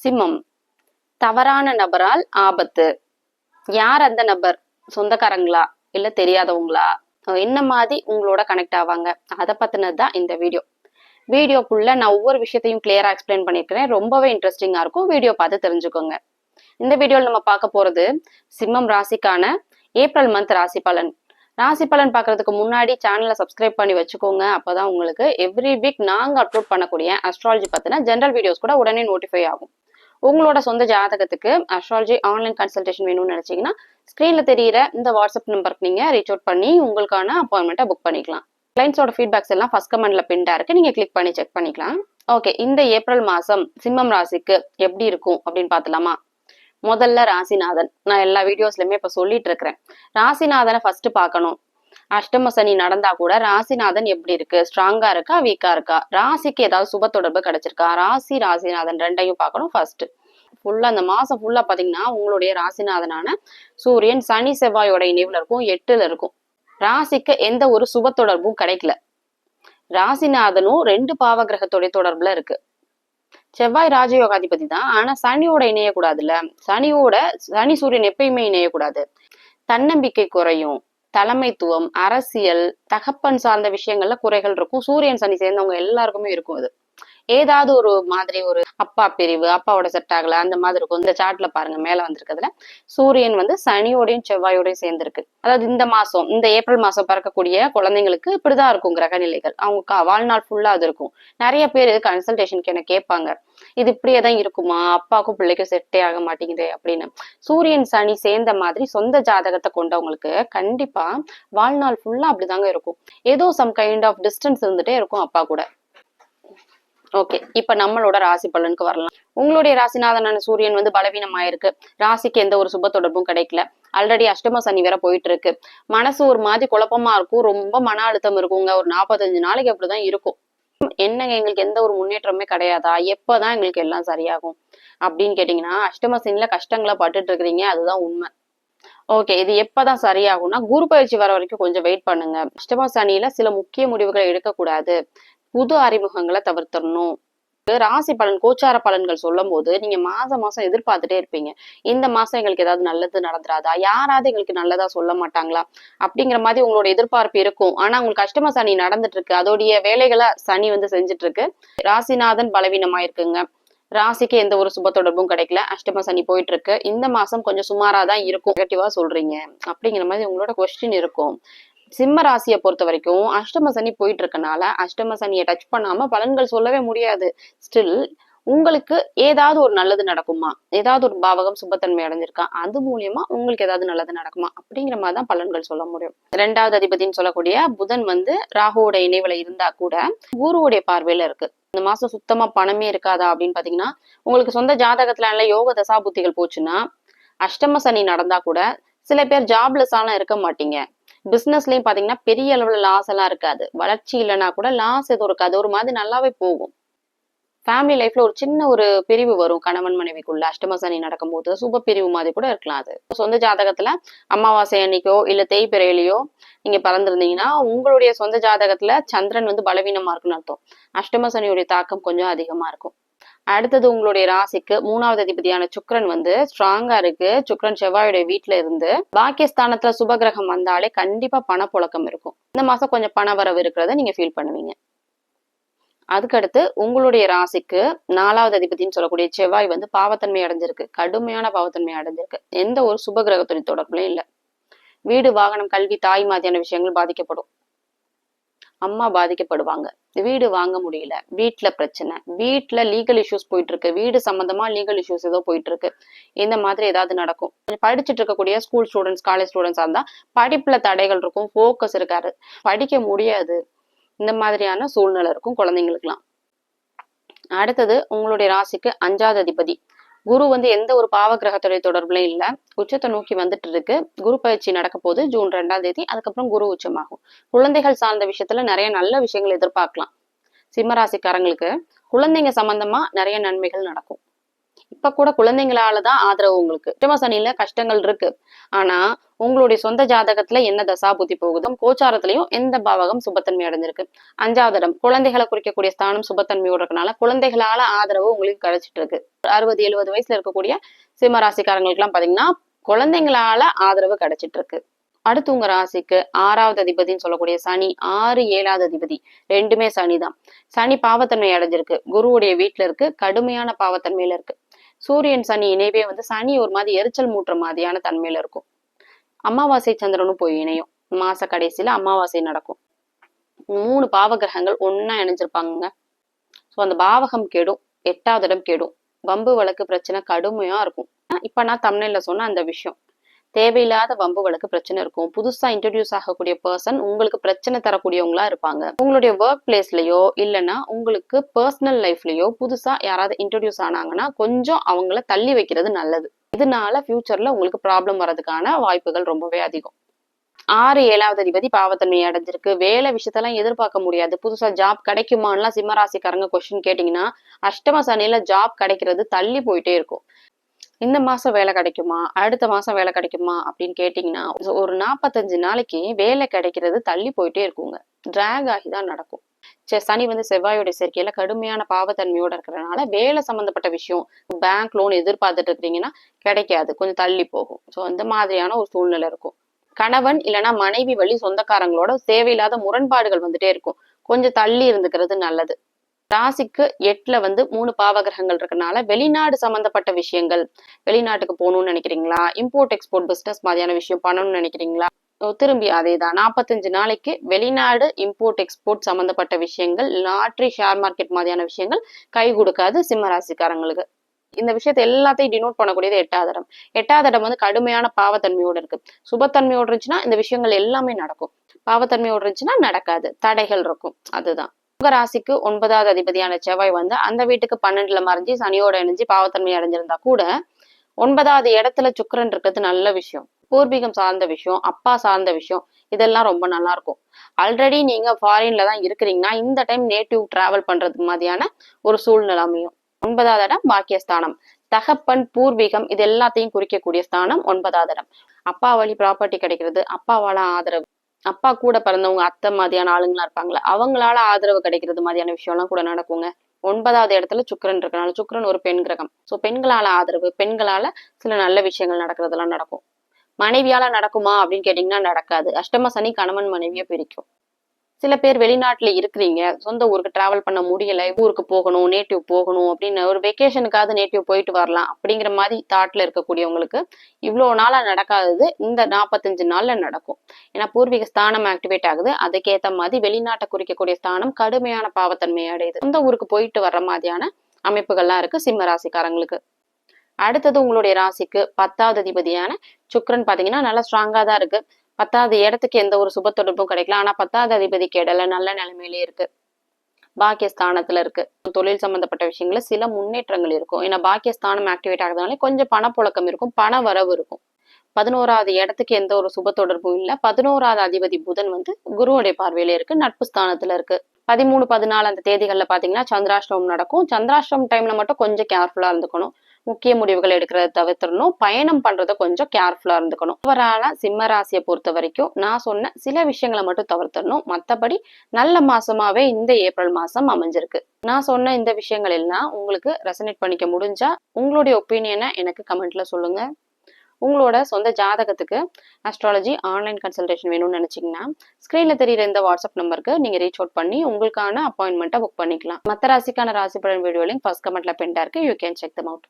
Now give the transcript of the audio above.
சிம்மம். தவறான நபரால் ஆபத்து. யார் அந்த நபர்? சொந்தக்காரங்களா இல்ல தெரியாதவங்களா? என்ன மாதிரி உங்களோட கனெக்ட் ஆவாங்க? அதை பத்தினதுதான் இந்த வீடியோக்குள்ள நான் ஒவ்வொரு விஷயத்தையும் கிளியரா எக்ஸ்பிளைன் பண்ணிருக்கிறேன். ரொம்பவே இன்ட்ரெஸ்டிங்கா இருக்கும். வீடியோ பார்த்து தெரிஞ்சுக்கோங்க. இந்த வீடியோல நம்ம பார்க்க போறது சிம்மம் ராசிக்கான ஏப்ரல் மந்த் ராசி பலன். ராசி பலன் பார்க்கறதுக்கு முன்னாடி சேனலை சப்ஸ்கிரைப் பண்ணி வச்சுக்கோங்க. அப்பதான் உங்களுக்கு எவ்ரி வீக் நாங்க அப்லோட் பண்ணக்கூடிய அஸ்ட்ராலஜி பத்தின ஜெனரல் வீடியோஸ் கூட உடனே நோட்டிஃபை ஆகும். உங்களோட சொந்த ஜாதகத்துக்கு அஸ்ட்ராலஜி ஆன்லைன் கன்சல்டேஷன் வேணும்னு நினைச்சீங்கன்னா ஸ்கிரீன்ல தெரியிற இந்த வாட்ஸ்அப் நம்பருக்கு நீங்க ரீச் அவுட் பண்ணி உங்களுக்கான அப்பாயின்மெண்ட்டை புக் பண்ணிக்கலாம். கிளைண்ட்ஸோட ஃபீட்பேக்ஸ் எல்லாம் ஃபர்ஸ்ட் கமெண்ட்ல பின்டா இருக்கு, நீங்க கிளிக் பண்ணி செக் பண்ணிக்கலாம். ஓகே, இந்த ஏப்ரல் மாசம் சிம்மம் ராசிக்கு எப்படி இருக்கும் அப்படின்னு பாத்துலாமா? முதல்ல ராசிநாதன். நான் எல்லா வீடியோஸ்லயுமே இப்ப சொல்லிட்டு இருக்கிறேன், ராசிநாதனை ஃபர்ஸ்ட் பார்க்கணும். அஷ்டம சனி நடந்தா கூட ராசிநாதன் எப்படி இருக்கு? ஸ்ட்ராங்கா இருக்கா, வீக்கா இருக்கா? ராசிக்கு ஏதாவது சுப தொடர்பு கிடைச்சிருக்கா? ராசிநாதன் ரெண்டையும் பார்க்கணும் ஃபர்ஸ்ட். ஃபுல்லா அந்த மாசம் ஃபுல்லா பாத்தீங்கன்னா உங்களுடைய ராசிநாதனான சூரியன் சனி செவ்வாயோட இணைவுல இருக்கும், 8ல இருக்கும். ராசிக்கு எந்த ஒரு சுப தொடர்பும் கிடைக்கல. ராசிநாதனும் 2 பாவ கிரகத்தோடைய தொடர்புல இருக்கு. செவ்வாய் ராஜயோகாதிபதி தான், ஆனா சனியோட இணையக்கூடாதுல்ல. சனி சூரியன் எப்பயுமே இணையக்கூடாது. தன்னம்பிக்கை குறையும். தலைமைத்துவம், அரசியல், தகப்பன் சார்ந்த விஷயங்கள்ல குறைகள் இருக்கும். சூரியன் சனி சேர்ந்தவங்க எல்லாருக்குமே இருக்கும். அது ஏதாவது ஒரு மாதிரி ஒரு அப்பா பிரிவு, அப்பாவோட செட் ஆகல அந்த மாதிரி இருக்கும். இந்த சார்ட்ல பாருங்க, மேல வந்திருக்கிறதுல சூரியன் சென்னியோடையும் செவ்வாயோடையும் சேர்ந்திருக்கு. அதாவது இந்த மாசம், இந்த ஏப்ரல் மாசம் பிறக்கக்கூடிய குழந்தைங்களுக்கு இப்படிதான் இருக்கும் கிரக நிலைகள். அவங்க வாழ்நாள் ஃபுல்லா அது இருக்கும். நிறைய பேர் கன்சல்டேஷனுக்கு என்ன கேட்பாங்க, இது இப்படியே தான் இருக்குமா, அப்பாவுக்கும் பிள்ளைக்கும் செட்டே ஆக மாட்டேங்குது அப்படின்னு. சூரியன் சனி சேர்ந்த மாதிரி சொந்த ஜாதகத்தை கொண்டவங்களுக்கு கண்டிப்பா வாழ்நாள் ஃபுல்லா அப்படிதாங்க இருக்கும். ஏதோ சம் கைண்ட் ஆஃப் டிஸ்டன்ஸ் இருந்துட்டே இருக்கும் அப்பா கூட. ஓகே, இப்ப நம்மளோட ராசி பலனுக்கு வரலாம். உங்களுடைய ராசிநாதனான சூரியன் பலவீனமாயிருக்கு. ராசிக்கு எந்த ஒரு சுப தொடர்பும் கிடைக்கல. ஆல்ரெடி அஷ்டம சனி வேற போயிட்டு இருக்கு. மனசு ஒரு மாதிரி குழப்பமா இருக்கும், ரொம்ப மன அழுத்தம் இருக்குங்க. ஒரு 45 நாளைக்கு அப்படிதான் இருக்கும். என்னங்க எங்களுக்கு எந்த ஒரு முன்னேற்றமே கிடையாதா, எப்பதான் எங்களுக்கு எல்லாம் சரியாகும் அப்படின்னு கேட்டீங்கன்னா, அஷ்டம சனியில கஷ்டங்களை பட்டுட்டு இருக்கிறீங்க, அதுதான் உண்மை. ஓகே, இது எப்பதான் சரியாகும்னா குரு பயிற்சி வர வரைக்கும் கொஞ்சம் வெயிட் பண்ணுங்க. அஷ்டம சனியில சில முக்கிய முடிவுகளை எடுக்கக்கூடாது. புது அறிமுகங்களை தவிர்த்தரணும். ராசி பலன், கோச்சார பலன்கள் சொல்லும் போது நீங்க மாசம் எதிர்பார்த்துட்டே இருப்பீங்க, இந்த மாசம் எங்களுக்கு ஏதாவது நல்லது நடந்துராதா, யாராவது எங்களுக்கு நல்லதா சொல்ல மாட்டாங்களா அப்படிங்கிற மாதிரி உங்களோட எதிர்பார்ப்பு இருக்கும். ஆனா உங்களுக்கு அஷ்டம சனி நடந்துட்டு இருக்கு, அதோடைய வேலைகளை சனி செஞ்சுட்டு இருக்கு. ராசிநாதன் பலவீனமா இருக்குங்க. ராசிக்கு எந்த ஒரு சுப தொடர்பும் கிடைக்கல. அஷ்டம சனி போயிட்டு இருக்கு. இந்த மாசம் கொஞ்சம் சுமாராதான் இருக்கும். நெகட்டிவா சொல்றீங்க அப்படிங்கிற மாதிரி உங்களோட கொஸ்டின் இருக்கும். சிம்ம ராசியை பொறுத்த வரைக்கும் அஷ்டம சனி போயிட்டு இருக்கனால அஷ்டம சனியை டச் பண்ணாம பலன்கள் சொல்லவே முடியாது. ஸ்டில் உங்களுக்கு ஏதாவது ஒரு நல்லது நடக்குமா, ஏதாவது ஒரு பாவகம் சுபத்தன்மை அடைஞ்சிருக்கா, அது மூலியமா உங்களுக்கு ஏதாவது நல்லது நடக்குமா அப்படிங்கிற மாதிரிதான் பலன்கள் சொல்ல முடியும். 2வது அதிபதினு சொல்லக்கூடிய புதன் ராகுவோட இணைவுல இருந்தா கூட குருவுடைய பார்வையில இருக்கு. இந்த மாசம் சுத்தமா பணமே இருக்காதா அப்படின்னு பாத்தீங்கன்னா, உங்களுக்கு சொந்த ஜாதகத்துல நல்ல யோக தசா புத்திகள் போச்சுன்னா, அஷ்டம சனி நடந்தா கூட சில பேர் ஜாப்லெஸ் ஆனா இருக்க மாட்டீங்க. பிசினஸ்லயும் பாத்தீங்கன்னா பெரிய அளவுல லாஸ் எல்லாம் இருக்காது. வளர்ச்சி இல்லைன்னா கூட லாஸ் எதுவும் இருக்காது, ஒரு மாதிரி நல்லாவே போகும். ஃபேமிலி லைஃப்ல ஒரு சின்ன ஒரு பிரிவு வரும் கணவன் மனைவிக்குள்ள அஷ்டம சனி நடக்கும்போது, சுப பிரிவு மாதிரி கூட இருக்கலாம். அது சொந்த ஜாதகத்துல அமாவாசை அன்னைக்கோ இல்ல தேய்பிறையிலையோ நீங்க பிறந்திருந்தீங்கன்னா உங்களுடைய சொந்த ஜாதகத்துல சந்திரன் பலவீனமா இருக்குன்னு அர்த்தம். அஷ்டம சனியுடைய தாக்கம் கொஞ்சம் அதிகமா இருக்கும். அடுத்தது உங்களுடைய ராசிக்கு 3வது அதிபதியான சுக்கிரன் ஸ்ட்ராங்கா இருக்கு. சுக்கிரன் செவ்வாயுடைய வீட்டுல இருந்து பாக்கியஸ்தானத்துல சுபகிரகம் வந்தாலே கண்டிப்பா பணப்புழக்கம் இருக்கும். இந்த மாசம் கொஞ்சம் பண வரவு இருக்கிறத நீங்க ஃபீல் பண்ணுவீங்க. அதுக்கடுத்து உங்களுடைய ராசிக்கு 4வது அதிபதினு சொல்லக்கூடிய செவ்வாய் பாவத்தன்மை அடைஞ்சிருக்கு. கடுமையான பாவத்தன்மை அடைஞ்சிருக்கு. எந்த ஒரு சுபகிரகத்துடைய தொடர்புலையும் இல்ல. வீடு, வாகனம், கல்வி, தாய் மாதிரியான விஷயங்கள் பாதிக்கப்படும். அம்மா பாதிக்கப்படுவாங்க. வீடு வாங்க முடியல, வீட்டுல பிரச்சனை, வீட்டுல லீகல் இஷ்யூஸ் போயிட்டு இருக்கு, வீடு சம்பந்தமா லீகல் இஷ்யூஸ் ஏதோ போயிட்டு இருக்கு, இந்த மாதிரி ஏதாவது நடக்கும். படிச்சுட்டு இருக்கக்கூடிய ஸ்கூல் ஸ்டூடெண்ட்ஸ், காலேஜ் ஸ்டூடெண்ட்ஸா இருந்தா படிப்புல தடைகள் இருக்கும், போக்கஸ் இருக்காது, படிக்க முடியாது, இந்த மாதிரியான சூழ்நிலை இருக்கும் குழந்தைங்களுக்குலாம். அடுத்தது உங்களுடைய ராசிக்கு 5வது அதிபதி குரு எந்த ஒரு பாவ கிரகத்துடைய தொடர்புலையும் இல்ல, உச்சத்தை நோக்கி வந்துட்டு இருக்கு. குரு பயிற்சி நடக்க போது ஜூன் 2ஆம் தேதி. அதுக்கப்புறம் குரு உச்சமாகும். குழந்தைகள் சார்ந்த விஷயத்துல நிறைய நல்ல விஷயங்கள் எதிர்பார்க்கலாம். சிம்மராசிக்காரங்களுக்கு குழந்தைங்க சம்பந்தமா நிறைய நன்மைகள் நடக்கும். இப்ப கூட குழந்தைங்களாலதான் ஆதரவு உங்களுக்கு. அஷ்டம சனியில கஷ்டங்கள் இருக்கு. ஆனா உங்களுடைய சொந்த ஜாதகத்துல என்ன தசா புத்தி போகுதோ கோச்சாரத்திலையும் எந்த பாவகம் சுபத்தன்மை அடைஞ்சிருக்கு. 5வது இடம் குழந்தைகளை குறிக்கக்கூடிய ஸ்தானம் சுபத்தன்மையோட இருக்கனால குழந்தைகளால ஆதரவு உங்களுக்கு கிடைச்சிட்டு இருக்கு. 60-70 வயசுல இருக்கக்கூடிய சிம்ம ராசிக்காரங்களுக்கு எல்லாம் பாத்தீங்கன்னா குழந்தைங்களால ஆதரவு கிடைச்சிட்டு இருக்கு. அடுத்து உங்க ராசிக்கு 6வது அதிபதினு சொல்லக்கூடிய சனி, 6-7வது அதிபதி ரெண்டுமே சனிதான். சனி பாவத்தன்மை அடைஞ்சிருக்கு, குருவுடைய வீட்டுல இருக்கு, கடுமையான பாவத்தன்மையில இருக்கு. சூரியன் சனி இணைவே சனி ஒரு மாதிரி எரிச்சல் மூட்டுற மாதிரியான தன்மையில இருக்கும். அமாவாசை சந்திரனும் போய் இணையும். மாச கடைசியில அமாவாசை நடக்கும். 3 பாவ கிரகங்கள் ஒன்னா இணைஞ்சிருப்பாங்க. சோ அந்த பாவகம் கெடும், 8வது இடம் கெடும். வம்பு வழக்கு பிரச்சனை கடுமையா இருக்கும். இப்ப நான் தம்ப்நெயில்ல சொன்ன அந்த விஷயம், தேவையில்லாத வம்பு வழக்கு பிரச்சனை இருக்கும். புதுசா இன்ட்ரடியூஸ் ஆகக்கூடிய பர்சன் உங்களுக்கு பிரச்சனை தரக்கூடியவங்களா இருப்பாங்க. உங்களுடைய ஒர்க் பிளேஸ்லயோ இல்லைன்னா உங்களுக்கு பர்சனல் லைஃப்லயோ புதுசா யாராவது இன்ட்ரடியூஸ் ஆனாங்கன்னா கொஞ்சம் அவங்கள தள்ளி வைக்கிறது நல்லது. இதனால ஃபியூச்சர்ல உங்களுக்கு ப்ராப்ளம் வர்றதுக்கான வாய்ப்புகள் ரொம்பவே அதிகம். 6-7வது அதிபதி பாவத்தன்மை அடைஞ்சிருக்கு. வேலை விஷயத்தெல்லாம் எதிர்பார்க்க முடியாது. புதுசா ஜாப் கிடைக்குமான்லாம் சிம்மராசிக்காரங்க கொஸ்டின் கேட்டீங்கன்னா அஷ்டம சனியில ஜாப் கிடைக்கிறது தள்ளி போயிட்டே இருக்கும். இந்த மாசம் வேலை கிடைக்குமா, அடுத்த மாசம் வேலை கிடைக்குமா அப்படின்னு கேட்டீங்கன்னா ஒரு 45 நாளைக்கு வேலை கிடைக்கிறது தள்ளி போயிட்டே இருக்குங்க. டிராக் ஆகிதான் நடக்கும். சனி செவ்வாயோட சேர்க்கையில கடுமையான பாவத்தன்மையோட இருக்கிறதுனால வேலை சம்பந்தப்பட்ட விஷயம், பேங்க் லோன் எதிர்பார்த்துட்டு இருக்கீங்கன்னா கிடைக்காது, கொஞ்சம் தள்ளி போகும். ஸோ இந்த மாதிரியான ஒரு சூழ்நிலை இருக்கும். கணவன் இல்லைன்னா மனைவி வழி சொந்தக்காரங்களோட தேவையில்லாத முரண்பாடுகள் வந்துட்டே இருக்கும். கொஞ்சம் தள்ளி இருந்துக்கிறது நல்லது. ராசிக்கு 8ல 3 பாவகிரகங்கள் இருக்கனால வெளிநாடு சம்பந்தப்பட்ட விஷயங்கள், வெளிநாட்டுக்கு போகணும்னு நினைக்கிறீங்களா, இம்போர்ட் எக்ஸ்போர்ட் பிசினஸ் மாதிரியான விஷயம் பண்ணணும்னு நினைக்கிறீங்களா, திரும்பி அதேதான் 45 நாளைக்கு வெளிநாடு இம்போர்ட் எக்ஸ்போர்ட் சம்பந்தப்பட்ட விஷயங்கள், லாட்ரி, ஷேர் மார்க்கெட் மாதிரியான விஷயங்கள் கை கொடுக்காது சிம்ம ராசிக்காரங்களுக்கு. இந்த விஷயத்தை எல்லாத்தையும் டினோட் பண்ணக்கூடியது 8வது இடம். 8வது இடம் கடுமையான பாவத்தன்மையோடு இருக்கு. சுபத்தன்மையோடு இருந்துச்சுன்னா இந்த விஷயங்கள் எல்லாமே நடக்கும். பாவத்தன்மையோடு இருந்துச்சுன்னா நடக்காது, தடைகள் இருக்கும். அதுதான் உங்க ராசிக்கு 9வது அதிபதியான செவ்வாய் அந்த வீட்டுக்கு 12ல மறைஞ்சு சனியோட இணைஞ்சு பாவத்தன்மை அடைஞ்சிருந்தா கூட 9வது இடத்துல சுக்கிரன் இருக்கிறது நல்ல விஷயம். பூர்வீகம் சார்ந்த விஷயம், அப்பா சார்ந்த விஷயம், இதெல்லாம் ரொம்ப நல்லா இருக்கும். ஆல்ரெடி நீங்க ஃபாரின்ல தான் இருக்கிறீங்கன்னா இந்த டைம் நேட்டிவ் டிராவல் பண்றதுக்கு மாதிரியான ஒரு சூழ்நிலை அமையும். 9வது இடம் பாக்கியஸ்தானம், தகப்பன், பூர்வீகம் இது எல்லாத்தையும் குறிக்கக்கூடிய ஸ்தானம் 9வது இடம். அப்பா வழி ப்ராப்பர்ட்டி கிடைக்கிறது, அப்பாவால ஆதரவு, அப்பா கூட பிறந்தவங்க அத்தை மாதிரியான ஆளுங்களா இருப்பாங்களா அவங்களால ஆதரவு கிடைக்கிறது மாதிரியான விஷயம் எல்லாம் கூட நடக்குங்க. 9வது இடத்துல சுக்கிரன் இருக்கனால, சுக்கிரன் ஒரு பெண் கிரகம். சோ பெண்களால ஆதரவு, பெண்களால சில நல்ல விஷயங்கள் நடக்கிறதெல்லாம் நடக்கும். மனைவியால நடக்குமா அப்படின்னு கேட்டீங்கன்னா நடக்காது. அஷ்டம சனி கணவன் மனைவியை பிரிக்கும். சில பேர் வெளிநாட்டுல இருக்கிறீங்க, சொந்த ஊருக்கு டிராவல் பண்ண முடியல, ஊருக்கு போகணும், நேட்டிவ் போகணும் அப்படின்னு ஒரு வெக்கேஷனுக்காவது நேட்டிவ் போயிட்டு வரலாம் அப்படிங்கிற மாதிரி தாட்ல இருக்கக்கூடியவங்களுக்கு இவ்வளவு நாளா நடக்காதது இந்த 45 நாள்ல நடக்கும். ஏன்னா பூர்வீக ஸ்தானம் ஆக்டிவேட் ஆகுது. அதுக்கேற்ற மாதிரி வெளிநாட்டை குறிக்கக்கூடிய ஸ்தானம் கடுமையான பாவத்தன்மை அடையுது. சொந்த ஊருக்கு போயிட்டு வர்ற மாதிரியான அமைப்புகள்லாம் இருக்கு சிம்ம ராசிக்காரங்களுக்கு. அடுத்தது உங்களுடைய ராசிக்கு 10வது அதிபதியான சுக்கிரன் பாத்தீங்கன்னா நல்லா ஸ்ட்ராங்கா தான் இருக்கு. 10வது இடத்துக்கு எந்த ஒரு சுப தொடர்பும் கிடைக்கல. ஆனா 10வது அதிபதிக்கு இடையில நல்ல நிலைமையிலே இருக்கு. பாக்கியஸ்தானத்துல இருக்கு. தொழில் சம்பந்தப்பட்ட விஷயங்கள சில முன்னேற்றங்கள் இருக்கும். ஏன்னா பாக்கியஸ்தானம் ஆக்டிவேட் ஆகுறதுனால கொஞ்சம் பணப்புழக்கம் இருக்கும், பண வரவு இருக்கும். 11வது இடத்துக்கு எந்த ஒரு சுப தொடர்பும் இல்ல. 11வது அதிபதி புதன் குருவுடைய பார்வையில இருக்கு, நட்பு ஸ்தானத்துல இருக்கு. 13, 14 அந்த தேதிகள்ல பாத்தீங்கன்னா சந்திராஷ்டமம் நடக்கும். சந்திராஷ்டமம் டைம்ல மட்டும் கொஞ்சம் கேர்ஃபுல்லா இருந்துக்கணும். முக்கிய முடிவுகள் எடுக்கிறத தவிர்த்துடணும். பயணம் பண்றத கொஞ்சம் கேர்ஃபுல்லா இருந்துக்கணும். அவரால சிம்ம ராசியை பொறுத்த வரைக்கும் நான் சொன்ன சில விஷயங்களை மட்டும் தவிர்த்துடணும். மற்றபடி நல்ல மாசமாவே இந்த ஏப்ரல் மாசம் அமைஞ்சிருக்கு. நான் சொன்ன இந்த விஷயங்கள் எல்லாம் உங்களுக்கு ரெசனேட் பண்ணிக்க முடிஞ்சா உங்களுடைய ஒப்பீனியனை எனக்கு கமெண்ட்ல சொல்லுங்க. உங்களோட சொந்த ஜாதகத்துக்கு அஸ்ட்ராலஜி ஆன்லைன் கன்சல்டேஷன் வேணும்னு நினைச்சீங்கன்னா ஸ்கிரீன்ல தெரியுற இந்த வாட்ஸ்அப் நம்பருக்கு நீங்க ரீச் அவுட் பண்ணி உங்களுக்கான அப்பாயின்மெண்ட்டை புக் பண்ணிக்கலாம். மற்ற ராசிக்கான ராசி பலன் வீடியோ லிங்க் ஃபர்ஸ்ட் கமெண்ட்ல பின்டா இருக்கு. You can check them out.